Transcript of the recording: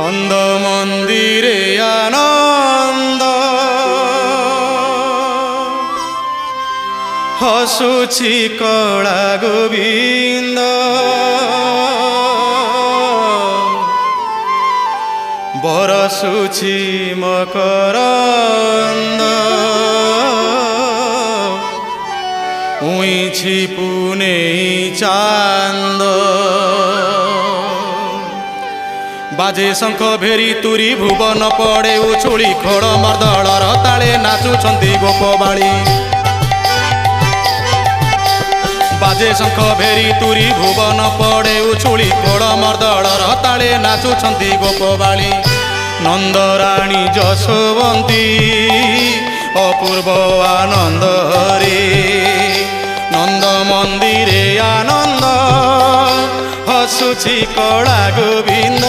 নন্দ মন্দিরে আনন্দ হসুছি কলা গোবিন্দ বরসুছি মকরন্দ উইছি পুনেই চান্দ বাজে শঙ্খ ভেরি তুরি ভুবন পড়ে উছুଳି খোড় ମର୍ଦ୍ଦଳର ତାଳେ ନାଚୁଛନ୍ତି ଗୋପବାଳୀ ବାଜେ ଶଙ୍ଖ ଭେରି ତୁରି ଭୁବନ ପଡ଼େ ଉଛୁଳି ଖୋଳ ମର୍ଦ୍ଦଳର ତାଳେ ନାଚୁଛନ୍ତି ଗୋପବାଳୀ ନନ୍ଦରାଣୀ ଯଶୋବନ୍ତୀ ଅପୂର୍ବ ଆନନ୍ଦରେ ନନ୍ଦ ମନ୍ଦିରେ ଆନନ୍ଦ ହସୁଛି କଳା ଗୋବିନ୍ଦ।